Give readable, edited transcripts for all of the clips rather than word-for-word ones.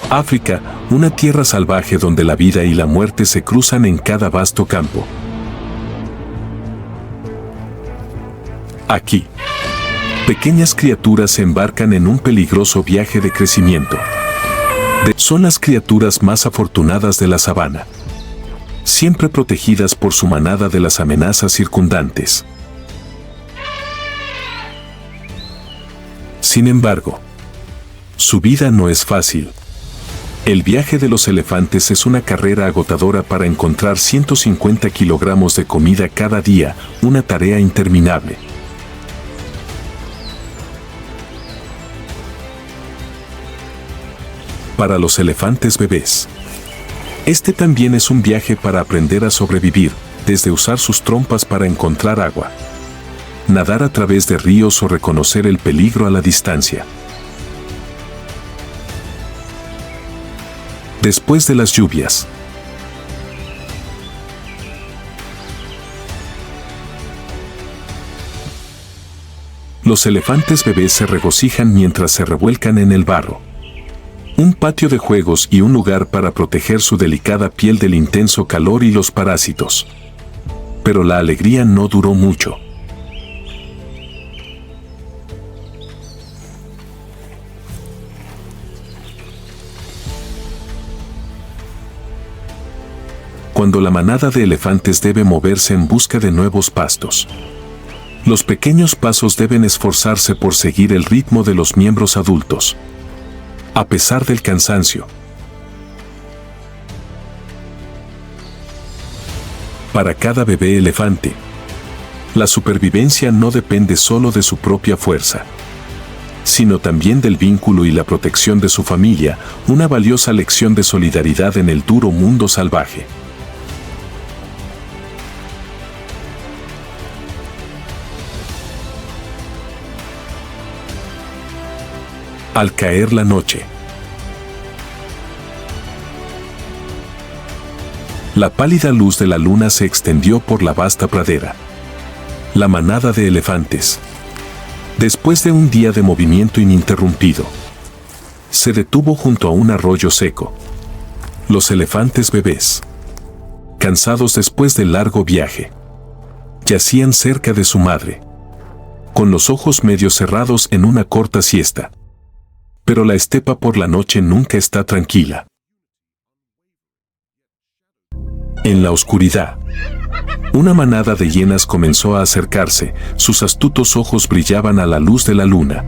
África, una tierra salvaje donde la vida y la muerte se cruzan en cada vasto campo. Aquí, pequeñas criaturas se embarcan en un peligroso viaje de crecimiento. Son las criaturas más afortunadas de la sabana, siempre protegidas por su manada de las amenazas circundantes. Sin embargo, su vida no es fácil. El viaje de los elefantes es una carrera agotadora para encontrar 150 kilogramos de comida cada día, una tarea interminable. Para los elefantes bebés, este también es un viaje para aprender a sobrevivir, desde usar sus trompas para encontrar agua, nadar a través de ríos o reconocer el peligro a la distancia. Después de las lluvias, los elefantes bebés se regocijan mientras se revuelcan en el barro. Un patio de juegos y un lugar para proteger su delicada piel del intenso calor y los parásitos. Pero la alegría no duró mucho. Cuando la manada de elefantes debe moverse en busca de nuevos pastos, los pequeños pasos deben esforzarse por seguir el ritmo de los miembros adultos, a pesar del cansancio. Para cada bebé elefante, la supervivencia no depende solo de su propia fuerza, sino también del vínculo y la protección de su familia, una valiosa lección de solidaridad en el duro mundo salvaje. Al caer la noche, la pálida luz de la luna se extendió por la vasta pradera. La manada de elefantes, después de un día de movimiento ininterrumpido, se detuvo junto a un arroyo seco. Los elefantes bebés, cansados después del largo viaje, yacían cerca de su madre, con los ojos medio cerrados en una corta siesta. Pero la estepa por la noche nunca está tranquila. En la oscuridad, una manada de hienas comenzó a acercarse, sus astutos ojos brillaban a la luz de la luna.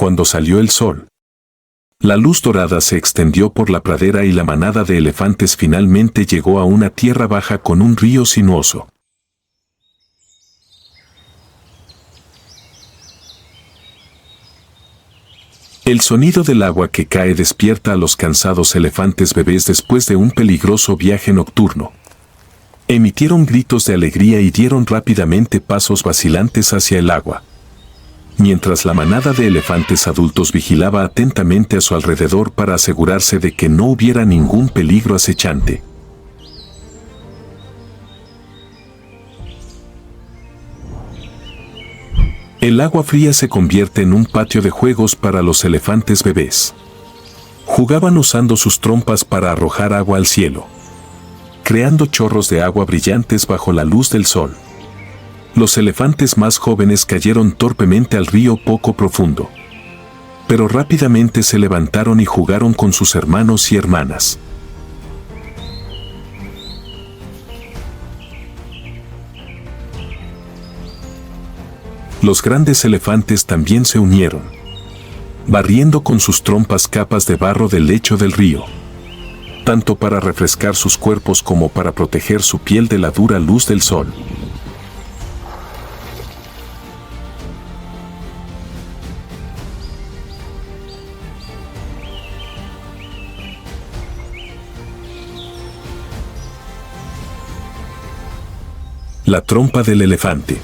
Cuando salió el sol, la luz dorada se extendió por la pradera y la manada de elefantes finalmente llegó a una tierra baja con un río sinuoso. El sonido del agua que cae despierta a los cansados elefantes bebés después de un peligroso viaje nocturno. Emitieron gritos de alegría y dieron rápidamente pasos vacilantes hacia el agua, mientras la manada de elefantes adultos vigilaba atentamente a su alrededor para asegurarse de que no hubiera ningún peligro acechante. El agua fría se convierte en un patio de juegos para los elefantes bebés. Jugaban usando sus trompas para arrojar agua al cielo, creando chorros de agua brillantes bajo la luz del sol. Los elefantes más jóvenes cayeron torpemente al río poco profundo, pero rápidamente se levantaron y jugaron con sus hermanos y hermanas. Los grandes elefantes también se unieron, barriendo con sus trompas capas de barro del lecho del río, tanto para refrescar sus cuerpos como para proteger su piel de la dura luz del sol. La trompa del elefante,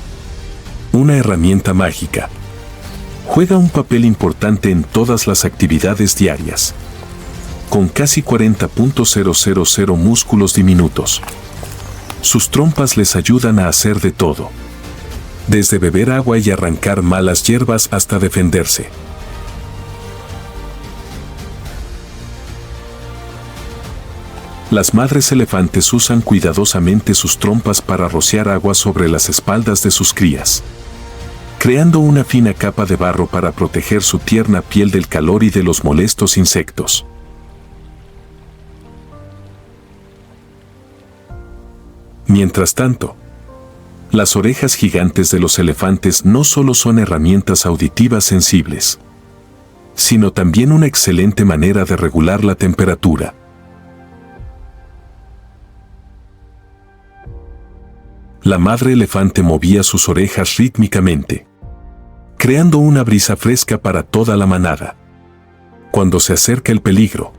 una herramienta mágica, juega un papel importante en todas las actividades diarias. Con casi 40.000 músculos diminutos, sus trompas les ayudan a hacer de todo, desde beber agua y arrancar malas hierbas hasta defenderse. Las madres elefantes usan cuidadosamente sus trompas para rociar agua sobre las espaldas de sus crías, creando una fina capa de barro para proteger su tierna piel del calor y de los molestos insectos. Mientras tanto, las orejas gigantes de los elefantes no solo son herramientas auditivas sensibles, sino también una excelente manera de regular la temperatura. La madre elefante movía sus orejas rítmicamente, creando una brisa fresca para toda la manada. Cuando se acerca el peligro,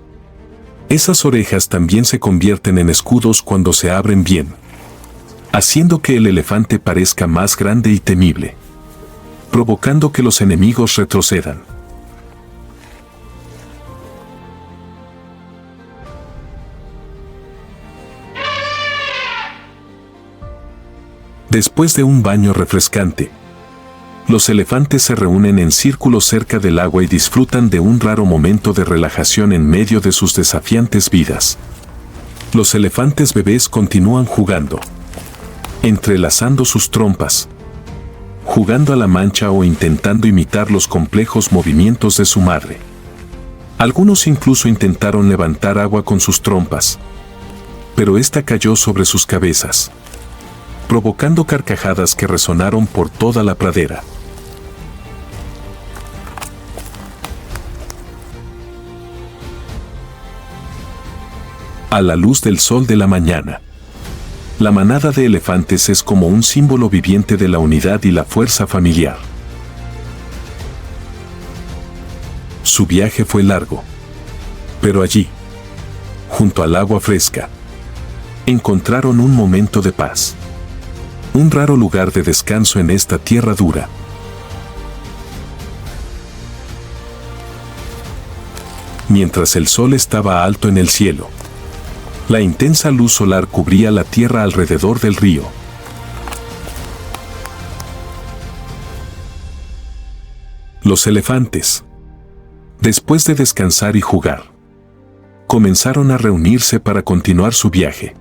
esas orejas también se convierten en escudos cuando se abren bien, haciendo que el elefante parezca más grande y temible, provocando que los enemigos retrocedan. Después de un baño refrescante, los elefantes se reúnen en círculo cerca del agua y disfrutan de un raro momento de relajación en medio de sus desafiantes vidas. Los elefantes bebés continúan jugando, entrelazando sus trompas, jugando a la mancha o intentando imitar los complejos movimientos de su madre. Algunos incluso intentaron levantar agua con sus trompas, pero esta cayó sobre sus cabezas, provocando carcajadas que resonaron por toda la pradera. A la luz del sol de la mañana, la manada de elefantes es como un símbolo viviente de la unidad y la fuerza familiar. Su viaje fue largo, pero allí, junto al agua fresca, encontraron un momento de paz. Un raro lugar de descanso en esta tierra dura. Mientras el sol estaba alto en el cielo, la intensa luz solar cubría la tierra alrededor del río. Los elefantes, después de descansar y jugar, comenzaron a reunirse para continuar su viaje.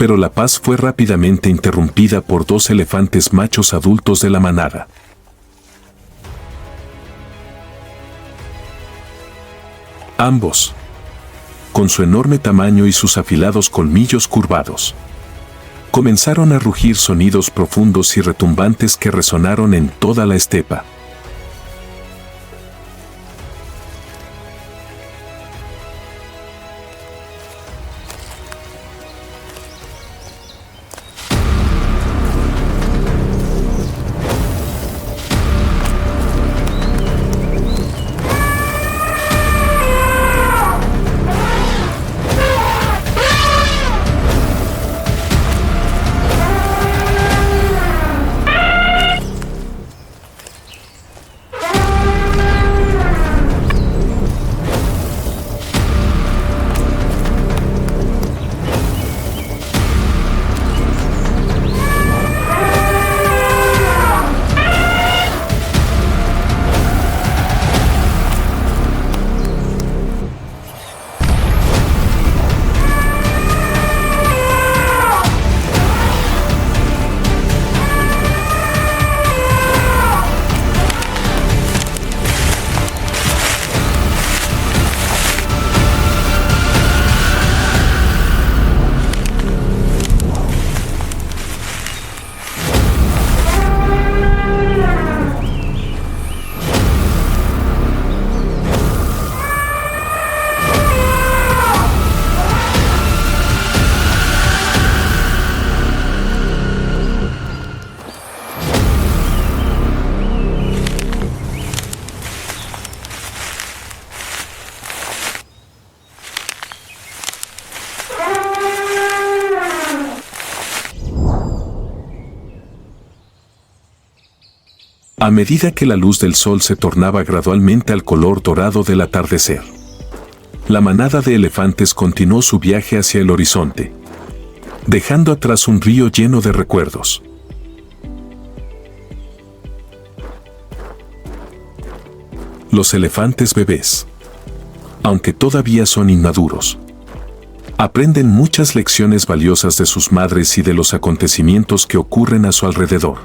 Pero la paz fue rápidamente interrumpida por dos elefantes machos adultos de la manada. Ambos, con su enorme tamaño y sus afilados colmillos curvados, Comenzaron a rugir sonidos profundos y retumbantes que resonaron en toda la estepa. A medida que la luz del sol se tornaba gradualmente al color dorado del atardecer, la manada de elefantes continuó su viaje hacia el horizonte, dejando atrás un río lleno de recuerdos. Los elefantes bebés, aunque todavía son inmaduros, aprenden muchas lecciones valiosas de sus madres y de los acontecimientos que ocurren a su alrededor.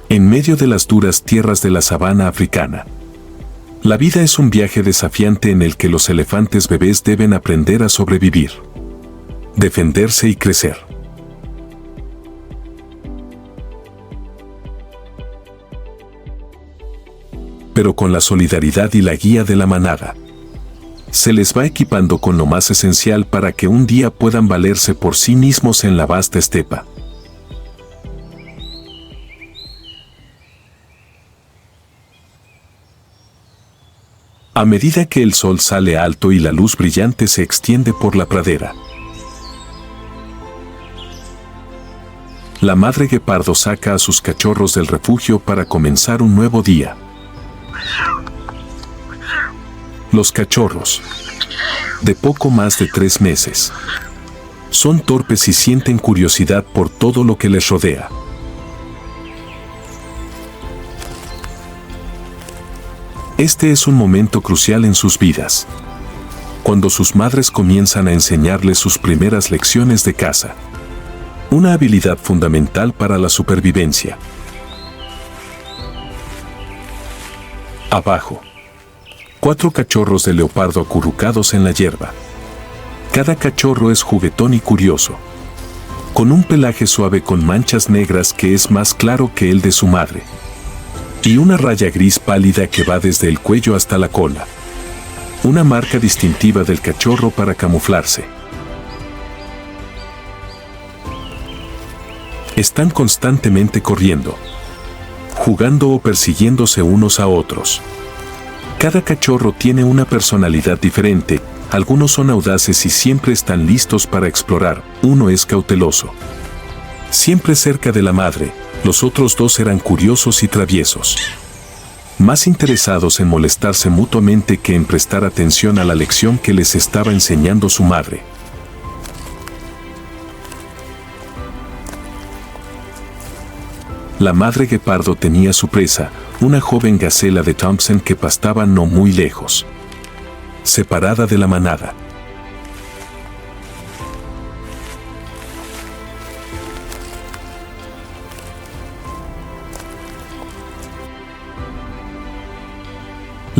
En medio de las duras tierras de la sabana africana, la vida es un viaje desafiante en el que los elefantes bebés deben aprender a sobrevivir, defenderse y crecer. Pero con la solidaridad y la guía de la manada, se les va equipando con lo más esencial para que un día puedan valerse por sí mismos en la vasta estepa. A medida que el sol sale alto y la luz brillante se extiende por la pradera, la madre guepardo saca a sus cachorros del refugio para comenzar un nuevo día. Los cachorros, de poco más de 3 meses, son torpes y sienten curiosidad por todo lo que les rodea. Este es un momento crucial en sus vidas, cuando sus madres comienzan a enseñarles sus primeras lecciones de caza, una habilidad fundamental para la supervivencia. Abajo, 4 cachorros de leopardo acurrucados en la hierba. Cada cachorro es juguetón y curioso, con un pelaje suave con manchas negras que es más claro que el de su madre, y una raya gris pálida que va desde el cuello hasta la cola, una marca distintiva del cachorro para camuflarse. Están constantemente corriendo, jugando o persiguiéndose unos a otros. Cada cachorro tiene una personalidad diferente, algunos son audaces y siempre están listos para explorar, uno es cauteloso, siempre cerca de la madre. Los otros 2 eran curiosos y traviesos, más interesados en molestarse mutuamente que en prestar atención a la lección que les estaba enseñando su madre. La madre guepardo tenía su presa, una joven gacela de Thompson que pastaba no muy lejos, separada de la manada.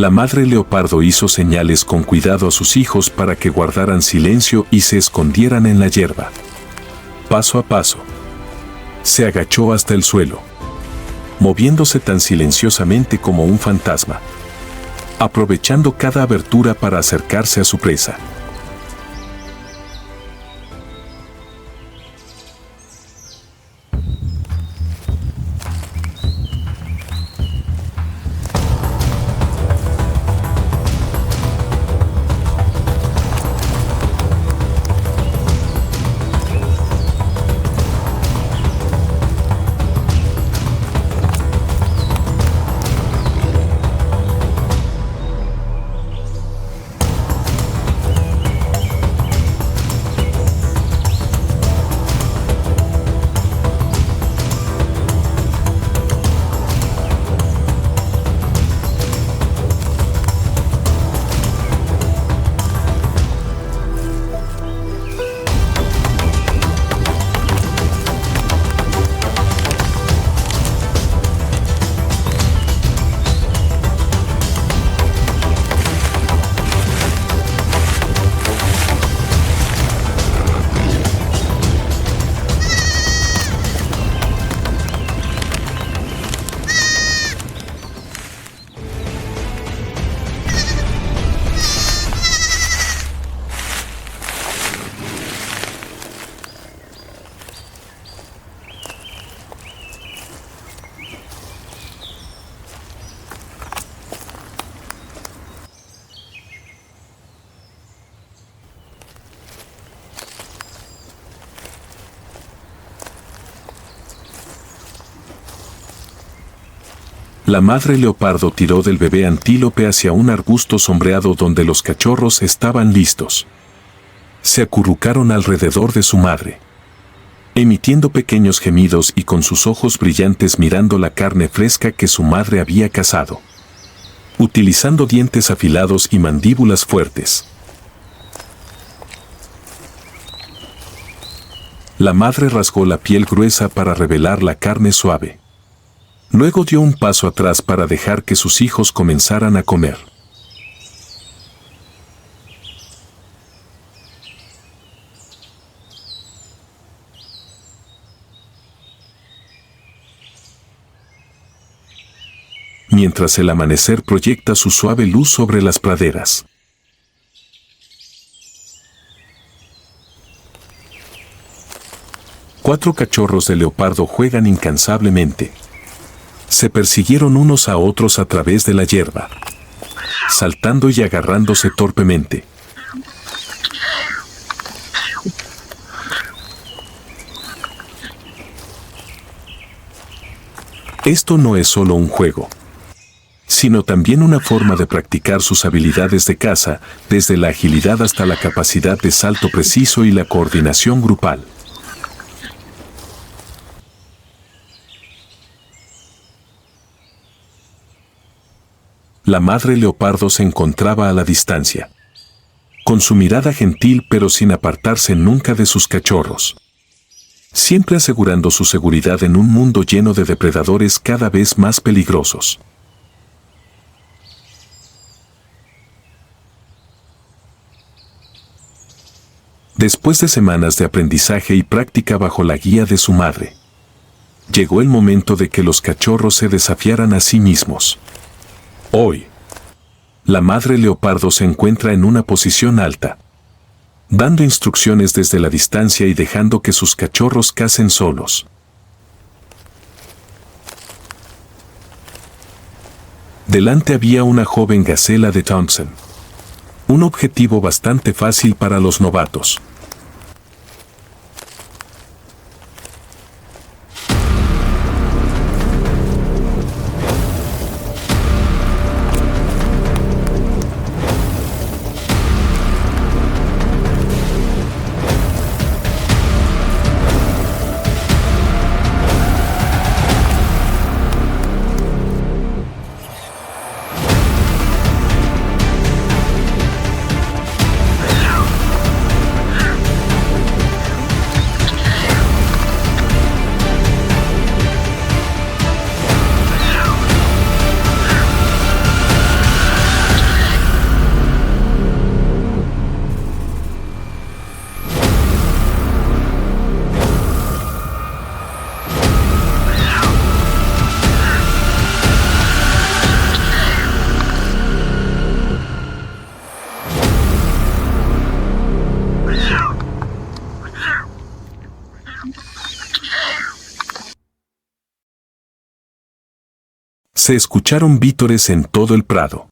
La madre leopardo hizo señales con cuidado a sus hijos para que guardaran silencio y se escondieran en la hierba. Paso a paso, se agachó hasta el suelo, moviéndose tan silenciosamente como un fantasma, aprovechando cada abertura para acercarse a su presa. La madre leopardo tiró del bebé antílope hacia un arbusto sombreado donde los cachorros estaban listos. Se acurrucaron alrededor de su madre, emitiendo pequeños gemidos y con sus ojos brillantes mirando la carne fresca que su madre había cazado, utilizando dientes afilados y mandíbulas fuertes. La madre rasgó la piel gruesa para revelar la carne suave. Luego dio un paso atrás para dejar que sus hijos comenzaran a comer. Mientras el amanecer proyecta su suave luz sobre las praderas. Cuatro cachorros de leopardo juegan incansablemente. Se persiguieron unos a otros a través de la hierba, saltando y agarrándose torpemente. Esto no es solo un juego, sino también una forma de practicar sus habilidades de caza, desde la agilidad hasta la capacidad de salto preciso y la coordinación grupal. La madre leopardo se encontraba a la distancia, con su mirada gentil pero sin apartarse nunca de sus cachorros, siempre asegurando su seguridad en un mundo lleno de depredadores cada vez más peligrosos. Después de semanas de aprendizaje y práctica bajo la guía de su madre, llegó el momento de que los cachorros se desafiaran a sí mismos. Hoy, la madre leopardo se encuentra en una posición alta, dando instrucciones desde la distancia y dejando que sus cachorros cacen solos. Delante había una joven gacela de Thompson, un objetivo bastante fácil para los novatos. Se escucharon vítores en todo el prado.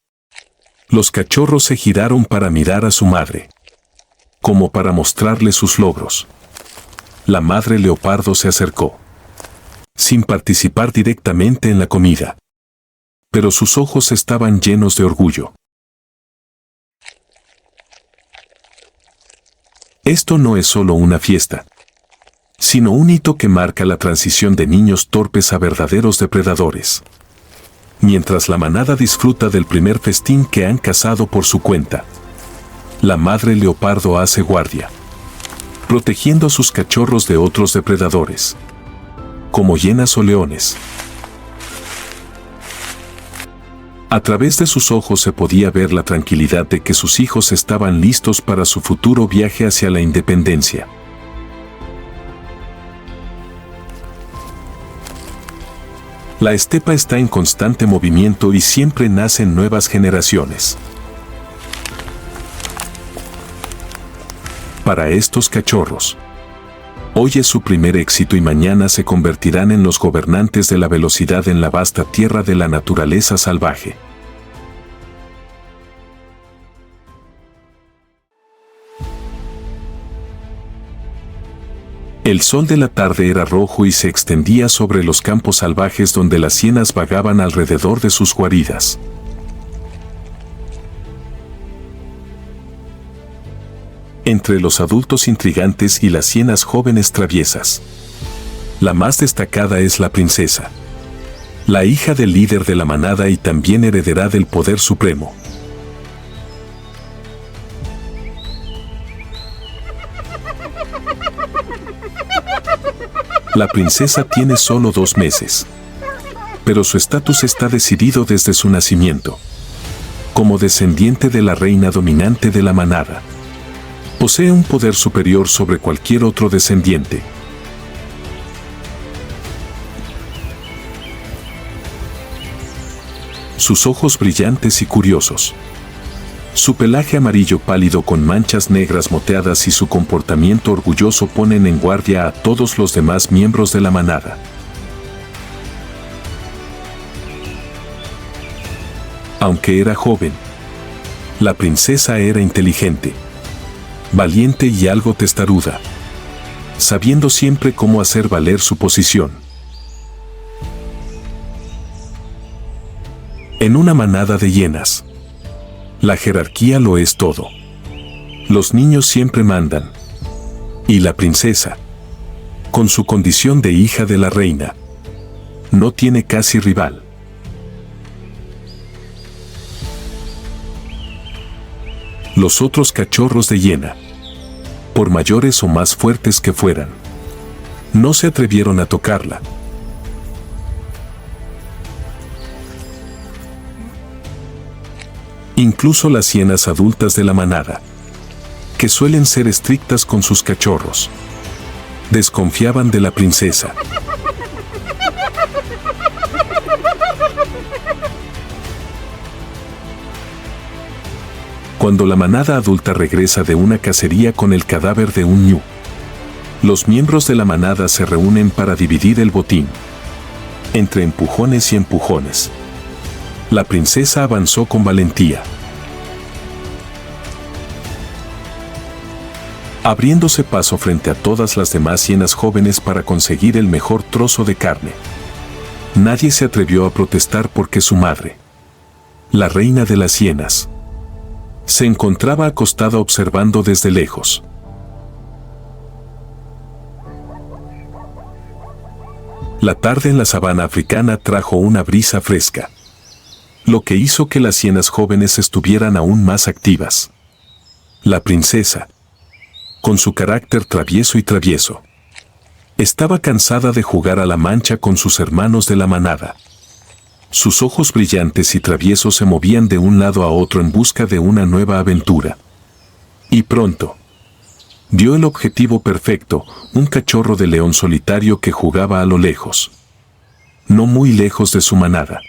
Los cachorros se giraron para mirar a su madre, como para mostrarle sus logros. La madre leopardo se acercó, sin participar directamente en la comida, pero sus ojos estaban llenos de orgullo. Esto no es solo una fiesta, sino un hito que marca la transición de niños torpes a verdaderos depredadores. Mientras la manada disfruta del primer festín que han cazado por su cuenta, la madre leopardo hace guardia, protegiendo a sus cachorros de otros depredadores, como hienas o leones. A través de sus ojos se podía ver la tranquilidad de que sus hijos estaban listos para su futuro viaje hacia la independencia. La estepa está en constante movimiento y siempre nacen nuevas generaciones. Para estos cachorros, hoy es su primer éxito y mañana se convertirán en los gobernantes de la velocidad en la vasta tierra de la naturaleza salvaje. El sol de la tarde era rojo y se extendía sobre los campos salvajes donde las hienas vagaban alrededor de sus guaridas. Entre los adultos intrigantes y las hienas jóvenes traviesas, la más destacada es la princesa, la hija del líder de la manada y también heredera del poder supremo. La princesa tiene solo 2 meses, pero su estatus está decidido desde su nacimiento. Como descendiente de la reina dominante de la manada, posee un poder superior sobre cualquier otro descendiente. Sus ojos brillantes y curiosos, su pelaje amarillo pálido con manchas negras moteadas y su comportamiento orgulloso ponen en guardia a todos los demás miembros de la manada. Aunque era joven, la princesa era inteligente, valiente y algo testaruda, sabiendo siempre cómo hacer valer su posición. En una manada de hienas, la jerarquía lo es todo. Los niños siempre mandan. Y la princesa, con su condición de hija de la reina, no tiene casi rival. Los otros cachorros de hiena, por mayores o más fuertes que fueran, no se atrevieron a tocarla. Incluso las hienas adultas de la manada, que suelen ser estrictas con sus cachorros, desconfiaban de la princesa. Cuando la manada adulta regresa de una cacería con el cadáver de un ñu, los miembros de la manada se reúnen para dividir el botín. Entre empujones y empujones, la princesa avanzó con valentía, abriéndose paso frente a todas las demás hienas jóvenes para conseguir el mejor trozo de carne. Nadie se atrevió a protestar porque su madre, la reina de las hienas, se encontraba acostada observando desde lejos. La tarde en la sabana africana trajo una brisa fresca, lo que hizo que las hienas jóvenes estuvieran aún más activas. La princesa, con su carácter travieso, estaba cansada de jugar a la mancha con sus hermanos de la manada. Sus ojos brillantes y traviesos se movían de un lado a otro en busca de una nueva aventura. Y pronto, dio el objetivo perfecto, un cachorro de león solitario que jugaba a lo lejos, no muy lejos de su manada.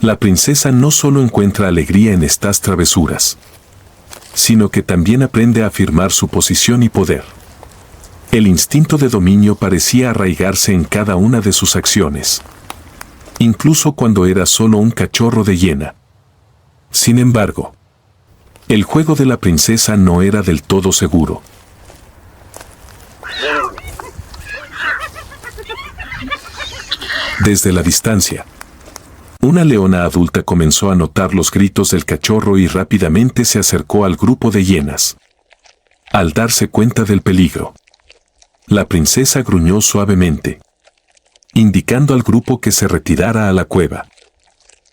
La princesa no solo encuentra alegría en estas travesuras, sino que también aprende a afirmar su posición y poder. El instinto de dominio parecía arraigarse en cada una de sus acciones, incluso cuando era solo un cachorro de hiena. Sin embargo, el juego de la princesa no era del todo seguro. Desde la distancia, una leona adulta comenzó a notar los gritos del cachorro y rápidamente se acercó al grupo de hienas. Al darse cuenta del peligro, la princesa gruñó suavemente, indicando al grupo que se retirara a la cueva.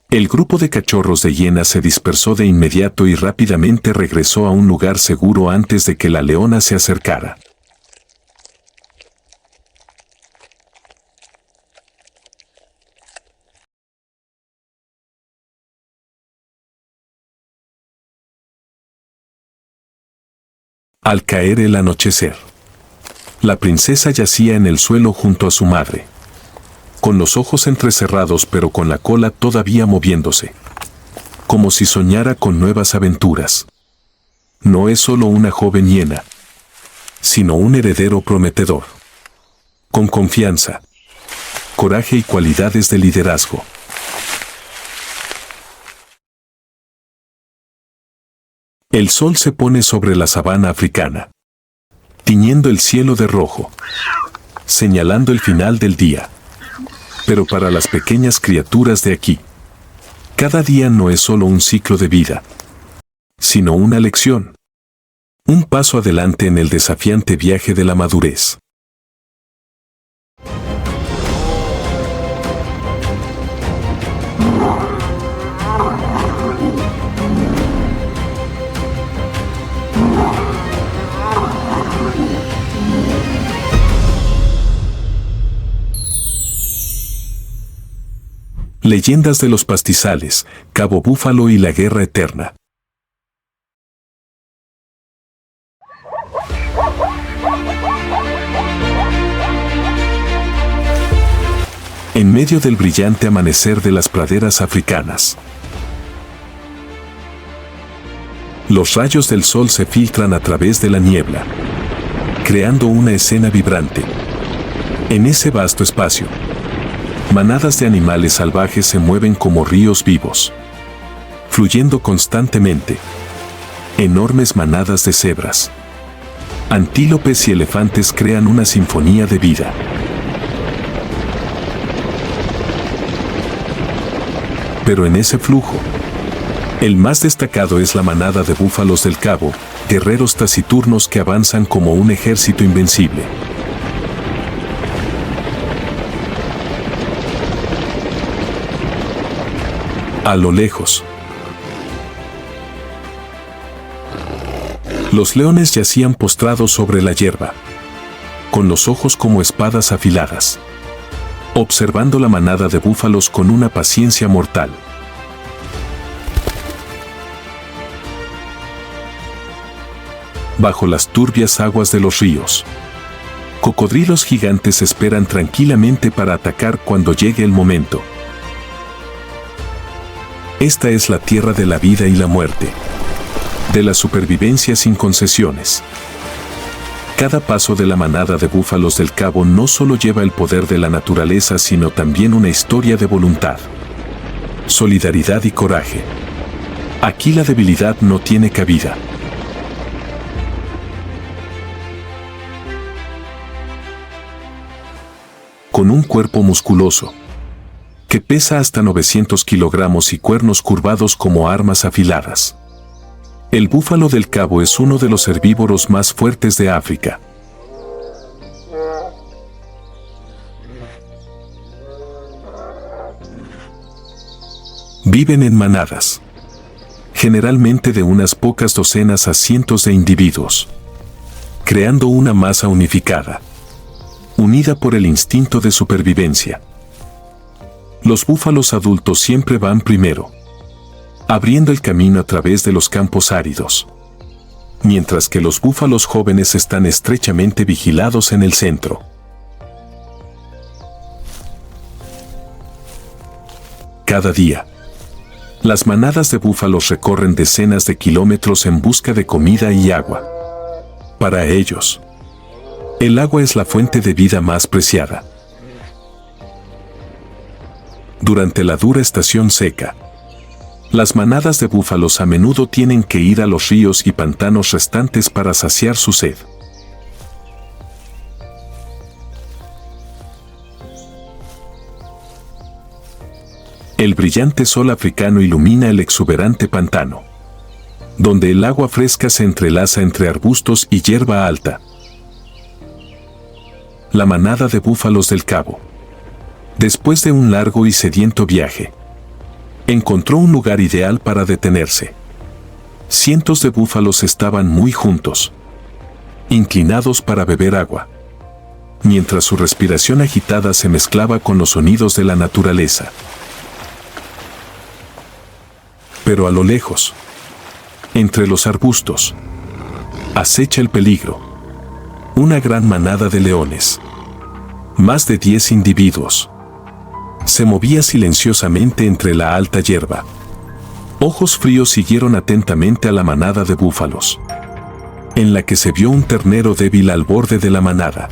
El grupo de cachorros de hienas se dispersó de inmediato y rápidamente regresó a un lugar seguro antes de que la leona se acercara. Al caer el anochecer, la princesa yacía en el suelo junto a su madre, con los ojos entrecerrados pero con la cola todavía moviéndose, como si soñara con nuevas aventuras. No es solo una joven hiena, sino un heredero prometedor, con confianza, coraje y cualidades de liderazgo. El sol se pone sobre la sabana africana, tiñendo el cielo de rojo, señalando el final del día. Pero para las pequeñas criaturas de aquí, cada día no es solo un ciclo de vida, sino una lección. Un paso adelante en el desafiante viaje de la madurez. Leyendas de los pastizales, Cabo Búfalo y la Guerra Eterna. En medio del brillante amanecer de las praderas africanas, los rayos del sol se filtran a través de la niebla, creando una escena vibrante. En ese vasto espacio, manadas de animales salvajes se mueven como ríos vivos, fluyendo constantemente. Enormes manadas de cebras, antílopes y elefantes crean una sinfonía de vida. Pero en ese flujo, el más destacado es la manada de búfalos del Cabo, guerreros taciturnos que avanzan como un ejército invencible. A lo lejos, los leones yacían postrados sobre la hierba, con los ojos como espadas afiladas, observando la manada de búfalos con una paciencia mortal. Bajo las turbias aguas de los ríos, cocodrilos gigantes esperan tranquilamente para atacar cuando llegue el momento. Esta es la tierra de la vida y la muerte, de la supervivencia sin concesiones. Cada paso de la manada de búfalos del Cabo no solo lleva el poder de la naturaleza, sino también una historia de voluntad, solidaridad y coraje. Aquí la debilidad no tiene cabida. Con un cuerpo musculoso, que pesa hasta 900 kilogramos y cuernos curvados como armas afiladas, el búfalo del Cabo es uno de los herbívoros más fuertes de África. Viven en manadas, generalmente de unas pocas docenas a cientos de individuos, creando una masa unificada, unida por el instinto de supervivencia. Los búfalos adultos siempre van primero, abriendo el camino a través de los campos áridos, mientras que los búfalos jóvenes están estrechamente vigilados en el centro. Cada día, Las manadas de búfalos recorren decenas de kilómetros en busca de comida y agua. Para ellos, el agua es la fuente de vida más preciada. Durante la dura estación seca, las manadas de búfalos a menudo tienen que ir a los ríos y pantanos restantes para saciar su sed. El brillante sol africano ilumina el exuberante pantano, donde el agua fresca se entrelaza entre arbustos y hierba alta. La manada de búfalos del Cabo, después de un largo y sediento viaje, encontró un lugar ideal para detenerse. Cientos de búfalos estaban muy juntos, inclinados para beber agua, mientras su respiración agitada se mezclaba con los sonidos de la naturaleza. Pero a lo lejos, entre los arbustos, acecha el peligro. Una gran manada de leones, más de 10 individuos, se movía silenciosamente entre la alta hierba. Ojos fríos siguieron atentamente a la manada de búfalos, en la que se vio un ternero débil al borde de la manada.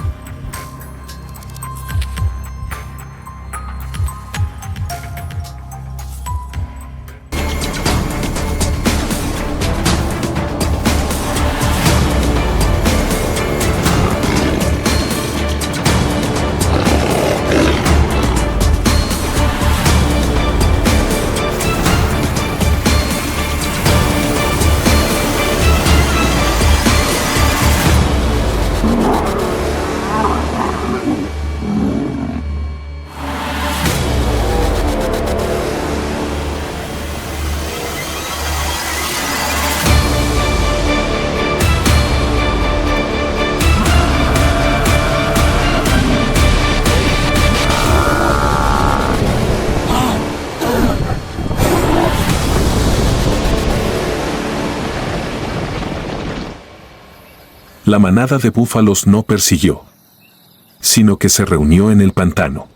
La manada de búfalos no persiguió, sino que se reunió en el pantano,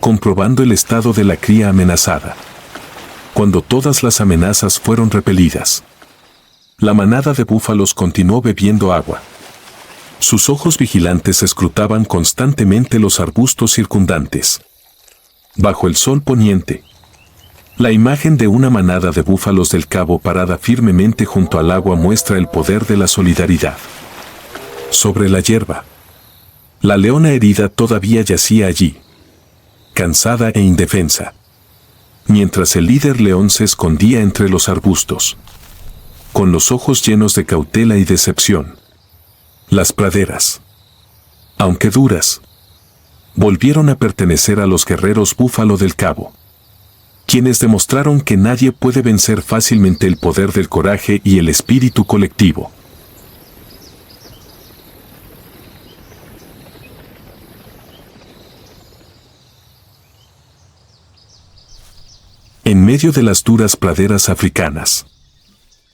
comprobando el estado de la cría amenazada. Cuando todas las amenazas fueron repelidas, la manada de búfalos continuó bebiendo agua. Sus ojos vigilantes escrutaban constantemente los arbustos circundantes. Bajo el sol poniente, la imagen de una manada de búfalos del Cabo parada firmemente junto al agua muestra el poder de la solidaridad. Sobre la hierba, la leona herida todavía yacía allí, cansada e indefensa, mientras el líder león se escondía entre los arbustos, con los ojos llenos de cautela y decepción. Las praderas, aunque duras, volvieron a pertenecer a los guerreros búfalo del Cabo, quienes demostraron que nadie puede vencer fácilmente el poder del coraje y el espíritu colectivo. En medio de las duras praderas africanas,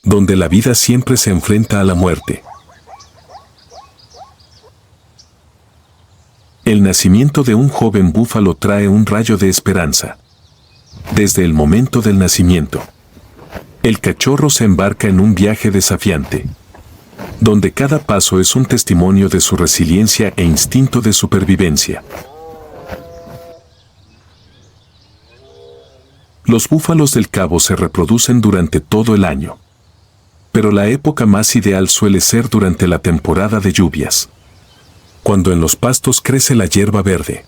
donde la vida siempre se enfrenta a la muerte, el nacimiento de un joven búfalo trae un rayo de esperanza. Desde el momento del nacimiento, el cachorro se embarca en un viaje desafiante, donde cada paso es un testimonio de su resiliencia e instinto de supervivencia. Los búfalos del Cabo se reproducen durante todo el año, pero la época más ideal suele ser durante la temporada de lluvias, cuando en los pastos crece la hierba verde,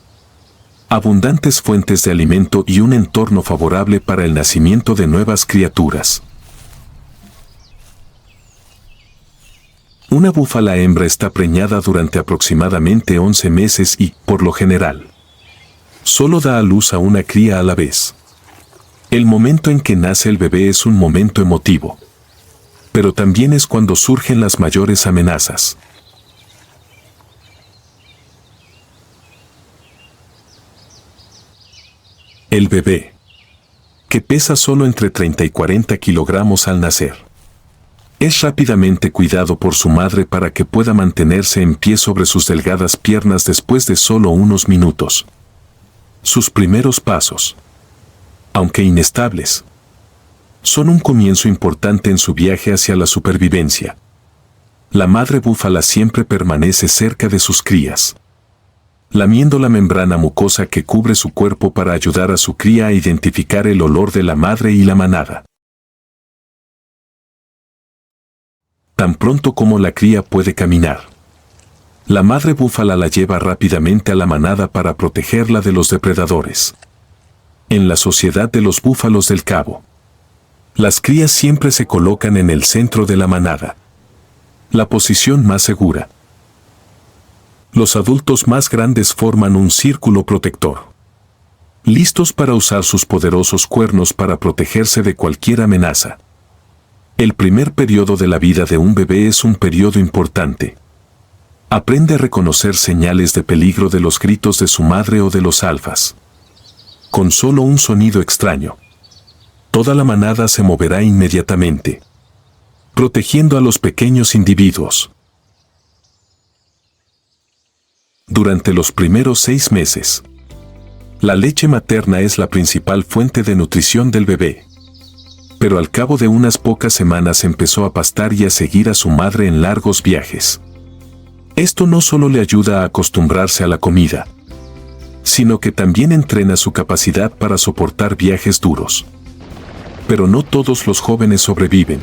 abundantes fuentes de alimento y un entorno favorable para el nacimiento de nuevas criaturas. Una búfala hembra está preñada durante aproximadamente 11 meses y, por lo general, solo da a luz a una cría a la vez. El momento en que nace el bebé es un momento emotivo, pero también es cuando surgen las mayores amenazas. El bebé, que pesa solo entre 30 y 40 kilogramos al nacer, es rápidamente cuidado por su madre para que pueda mantenerse en pie sobre sus delgadas piernas después de solo unos minutos. Sus primeros pasos, aunque inestables, son un comienzo importante en su viaje hacia la supervivencia. La madre búfala siempre permanece cerca de sus crías, lamiendo la membrana mucosa que cubre su cuerpo para ayudar a su cría a identificar el olor de la madre y la manada. Tan pronto como la cría puede caminar, la madre búfala la lleva rápidamente a la manada para protegerla de los depredadores. En la sociedad de los búfalos del Cabo, las crías siempre se colocan en el centro de la manada, la posición más segura. Los adultos más grandes forman un círculo protector, listos para usar sus poderosos cuernos para protegerse de cualquier amenaza. El primer periodo de la vida de un bebé es un periodo importante. Aprende a reconocer señales de peligro de los gritos de su madre o de los alfas. Con solo un sonido extraño, toda la manada se moverá inmediatamente, protegiendo a los pequeños individuos. Durante los primeros 6 meses, la leche materna es la principal fuente de nutrición del bebé. Pero al cabo de unas pocas semanas empezó a pastar y a seguir a su madre en largos viajes. Esto no solo le ayuda a acostumbrarse a la comida, sino que también entrena su capacidad para soportar viajes duros. Pero no todos los jóvenes sobreviven.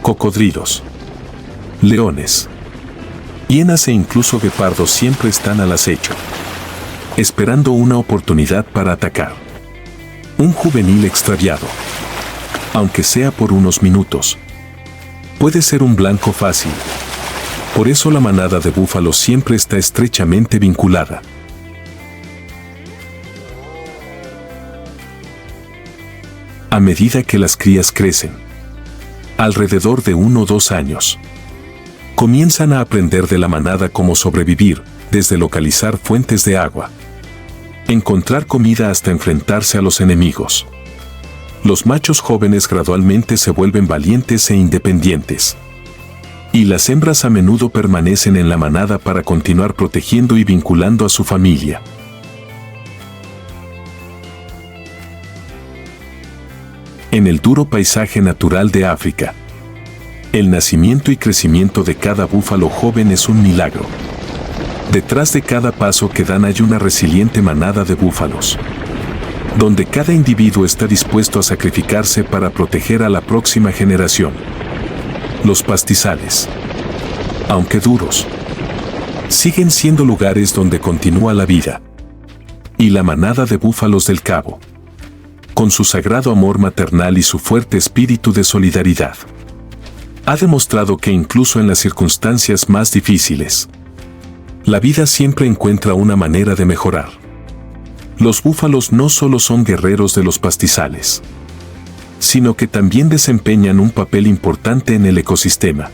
Cocodrilos, leones, hienas e incluso guepardos siempre están al acecho, esperando una oportunidad para atacar. Un juvenil extraviado, aunque sea por unos minutos, puede ser un blanco fácil. Por eso la manada de búfalos siempre está estrechamente vinculada. A medida que las crías crecen, alrededor de 1 o 2 años, comienzan a aprender de la manada cómo sobrevivir, desde localizar fuentes de agua, encontrar comida hasta enfrentarse a los enemigos. Los machos jóvenes gradualmente se vuelven valientes e independientes, y las hembras a menudo permanecen en la manada para continuar protegiendo y vinculando a su familia. En el duro paisaje natural de África, el nacimiento y crecimiento de cada búfalo joven es un milagro. Detrás de cada paso que dan hay una resiliente manada de búfalos, donde cada individuo está dispuesto a sacrificarse para proteger a la próxima generación. Los pastizales, aunque duros, siguen siendo lugares donde continúa la vida. Y la manada de búfalos del Cabo, con su sagrado amor maternal y su fuerte espíritu de solidaridad, ha demostrado que incluso en las circunstancias más difíciles, la vida siempre encuentra una manera de mejorar. Los búfalos no solo son guerreros de los pastizales, sino que también desempeñan un papel importante en el ecosistema.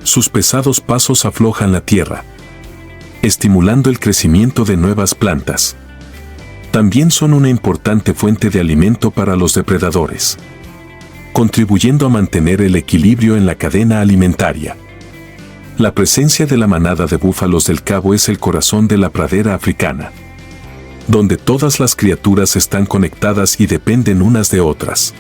Sus pesados pasos aflojan la tierra, estimulando el crecimiento de nuevas plantas. También son una importante fuente de alimento para los depredadores, contribuyendo a mantener el equilibrio en la cadena alimentaria. La presencia de la manada de búfalos del Cabo es el corazón de la pradera africana, donde todas las criaturas están conectadas y dependen unas de otras.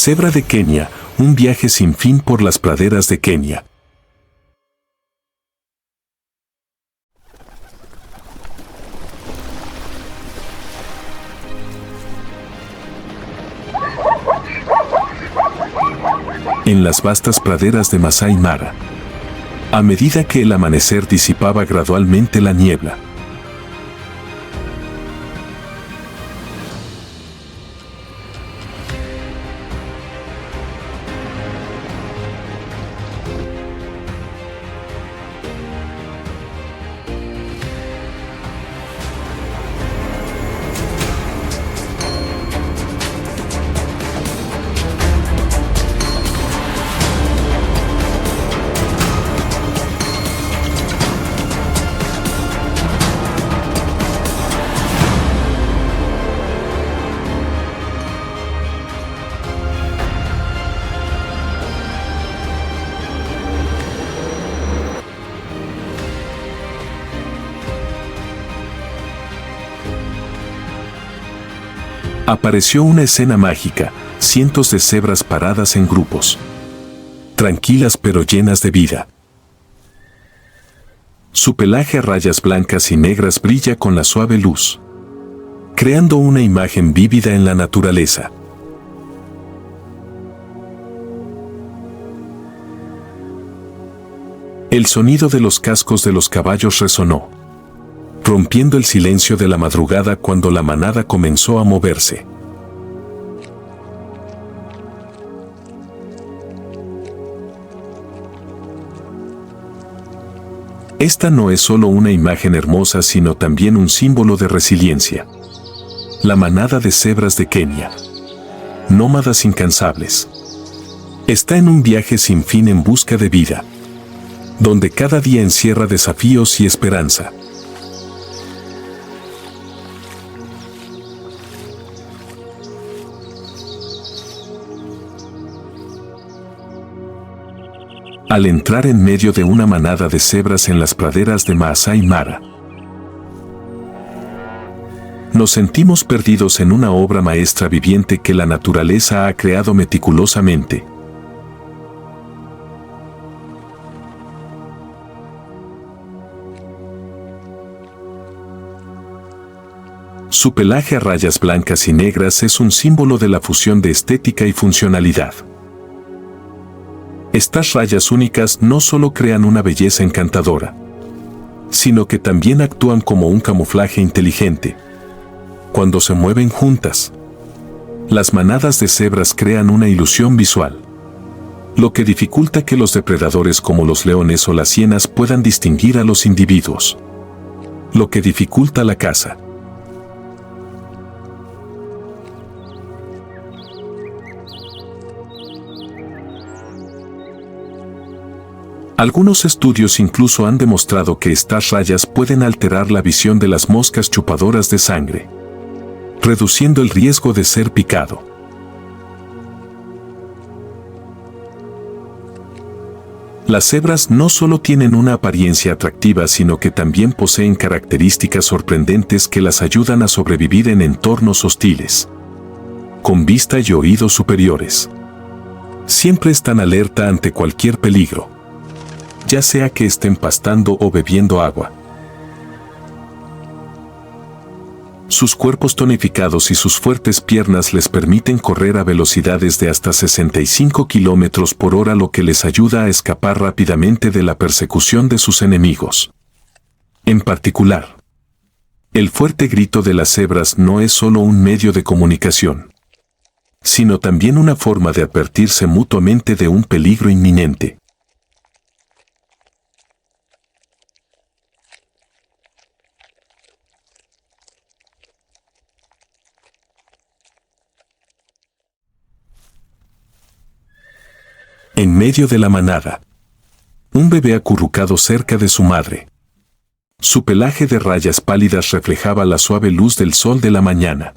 Cebra de Kenia, un viaje sin fin por las praderas de Kenia. en las vastas praderas de Masai Mara. A medida que el amanecer disipaba gradualmente la niebla, apareció una escena mágica, cientos de cebras paradas en grupos, tranquilas pero llenas de vida. Su pelaje a rayas blancas y negras brilla con la suave luz, creando una imagen vívida en la naturaleza. El sonido de los cascos de los caballos resonó, rompiendo el silencio de la madrugada cuando la manada comenzó a moverse. Esta no es solo una imagen hermosa, sino también un símbolo de resiliencia. La manada de cebras de Kenia, nómadas incansables, está en un viaje sin fin en busca de vida, donde cada día encierra desafíos y esperanza. Al entrar en medio de una manada de cebras en las praderas de Masai Mara, nos sentimos perdidos en una obra maestra viviente que la naturaleza ha creado meticulosamente. Su pelaje a rayas blancas y negras es un símbolo de la fusión de estética y funcionalidad. Estas rayas únicas no solo crean una belleza encantadora, sino que también actúan como un camuflaje inteligente. Cuando se mueven juntas, las manadas de cebras crean una ilusión visual, lo que dificulta que los depredadores como los leones o las hienas puedan distinguir a los individuos, lo que dificulta la caza. Algunos estudios incluso han demostrado que estas rayas pueden alterar la visión de las moscas chupadoras de sangre, reduciendo el riesgo de ser picado. Las cebras no solo tienen una apariencia atractiva, sino que también poseen características sorprendentes que las ayudan a sobrevivir en entornos hostiles. Con vista y oídos superiores, siempre están alerta ante cualquier peligro, ya sea que estén pastando o bebiendo agua. Sus cuerpos tonificados y sus fuertes piernas les permiten correr a velocidades de hasta 65 kilómetros por hora, lo que les ayuda a escapar rápidamente de la persecución de sus enemigos. En particular, el fuerte grito de las cebras no es solo un medio de comunicación, sino también una forma de advertirse mutuamente de un peligro inminente. En medio de la manada, un bebé acurrucado cerca de su madre. Su pelaje de rayas pálidas reflejaba la suave luz del sol de la mañana.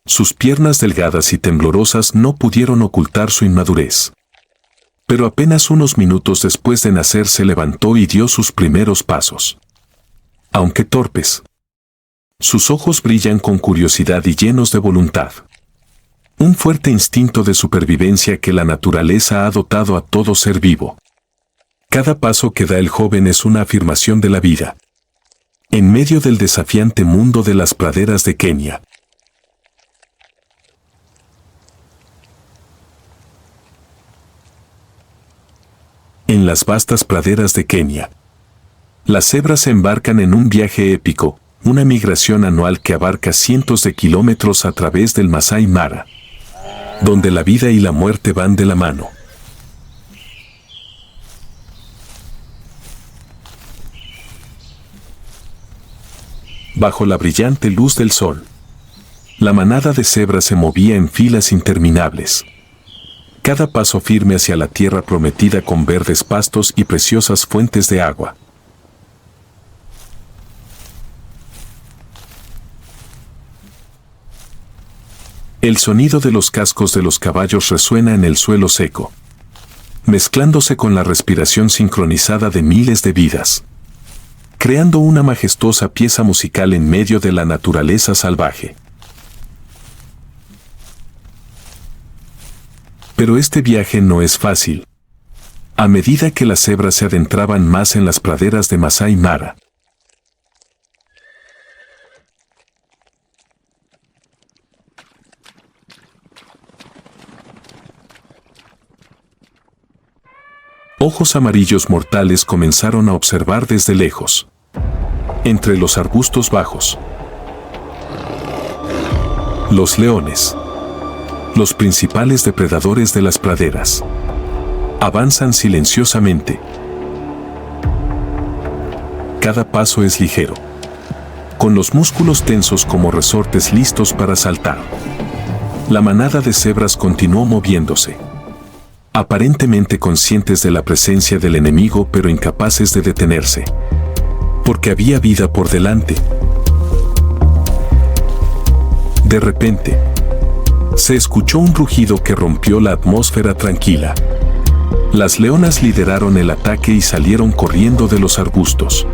Sus piernas delgadas y temblorosas no pudieron ocultar su inmadurez. Pero apenas unos minutos después de nacer se levantó y dio sus primeros pasos. Aunque torpes, sus ojos brillan con curiosidad y llenos de voluntad. Un fuerte instinto de supervivencia que la naturaleza ha dotado a todo ser vivo. Cada paso que da el joven es una afirmación de la vida, en medio del desafiante mundo de las praderas de Kenia. En las vastas praderas de Kenia, las cebras se embarcan en un viaje épico, una migración anual que abarca cientos de kilómetros a través del Masai Mara, donde la vida y la muerte van de la mano. Bajo la brillante luz del sol, la manada de cebras se movía en filas interminables. Cada paso firme hacia la tierra prometida con verdes pastos y preciosas fuentes de agua. El sonido de los cascos de los caballos resuena en el suelo seco, mezclándose con la respiración sincronizada de miles de vidas, creando una majestuosa pieza musical en medio de la naturaleza salvaje. Pero este viaje no es fácil. A medida que las cebras se adentraban más en las praderas de Masai Mara, ojos amarillos mortales comenzaron a observar desde lejos, entre los arbustos bajos. Los leones, los principales depredadores de las praderas, avanzan silenciosamente. Cada paso es ligero, con los músculos tensos como resortes listos para saltar. La manada de cebras continuó moviéndose, aparentemente conscientes de la presencia del enemigo pero incapaces de detenerse, porque había vida por delante. De repente, se escuchó un rugido que rompió la atmósfera tranquila. Las leonas lideraron el ataque y salieron corriendo de los arbustos.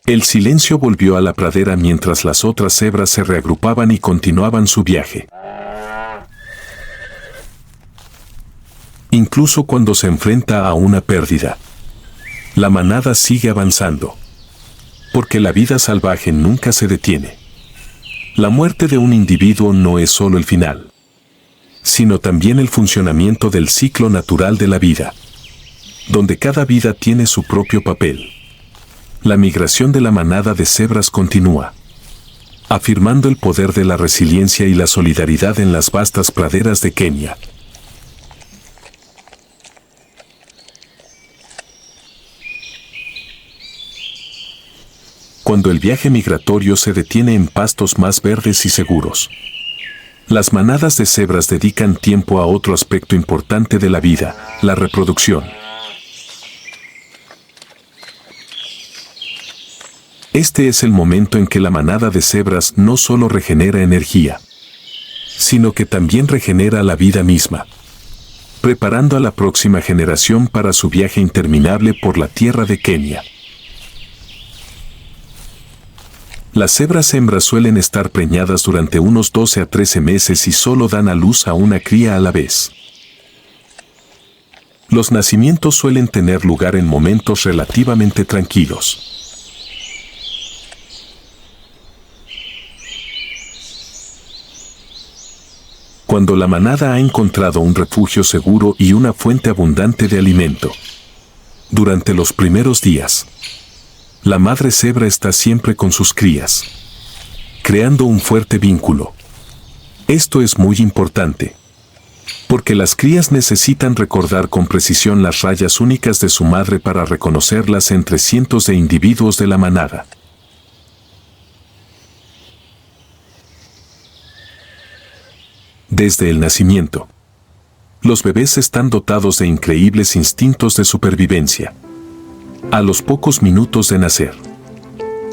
El silencio volvió a la pradera mientras las otras cebras se reagrupaban y continuaban su viaje. Incluso cuando se enfrenta a una pérdida, la manada sigue avanzando, porque la vida salvaje nunca se detiene. La muerte de un individuo no es solo el final, sino también el funcionamiento del ciclo natural de la vida, donde cada vida tiene su propio papel. La migración de la manada de cebras continúa, afirmando el poder de la resiliencia y la solidaridad en las vastas praderas de Kenia. Cuando el viaje migratorio se detiene en pastos más verdes y seguros, las manadas de cebras dedican tiempo a otro aspecto importante de la vida, la reproducción. Este es el momento en que la manada de cebras no solo regenera energía, sino que también regenera la vida misma, preparando a la próxima generación para su viaje interminable por la tierra de Kenia. Las cebras hembras suelen estar preñadas durante unos 12 a 13 meses y solo dan a luz a una cría a la vez. Los nacimientos suelen tener lugar en momentos relativamente tranquilos. cuando la manada ha encontrado un refugio seguro y una fuente abundante de alimento. Durante los primeros días, la madre cebra está siempre con sus crías, creando un fuerte vínculo. Esto es muy importante, porque las crías necesitan recordar con precisión las rayas únicas de su madre para reconocerlas entre cientos de individuos de la manada. Desde el nacimiento, los bebés están dotados de increíbles instintos de supervivencia. A los pocos minutos de nacer,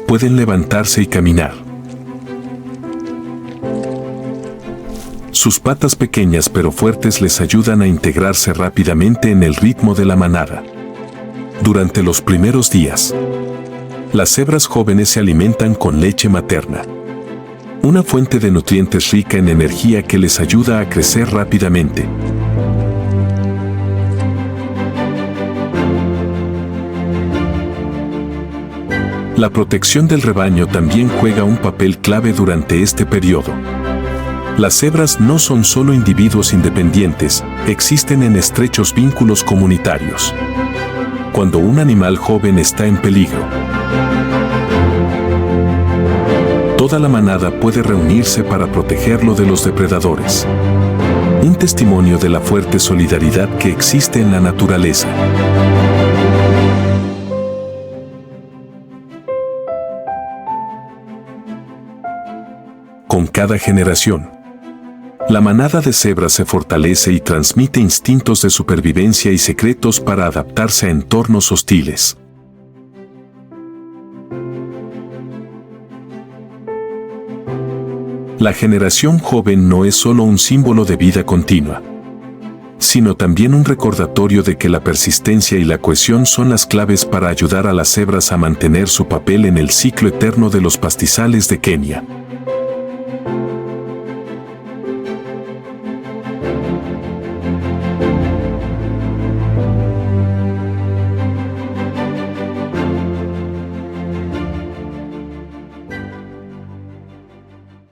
pueden levantarse y caminar. Sus patas pequeñas pero fuertes les ayudan a integrarse rápidamente en el ritmo de la manada. Durante los primeros días, las cebras jóvenes se alimentan con leche materna, una fuente de nutrientes rica en energía que les ayuda a crecer rápidamente. La protección del rebaño también juega un papel clave durante este periodo. Las cebras no son solo individuos independientes, existen en estrechos vínculos comunitarios. Cuando un animal joven está en peligro, toda la manada puede reunirse para protegerlo de los depredadores. Un testimonio de la fuerte solidaridad que existe en la naturaleza. Con cada generación, la manada de cebras se fortalece y transmite instintos de supervivencia y secretos para adaptarse a entornos hostiles. La generación joven no es solo un símbolo de vida continua, sino también un recordatorio de que la persistencia y la cohesión son las claves para ayudar a las cebras a mantener su papel en el ciclo eterno de los pastizales de Kenia.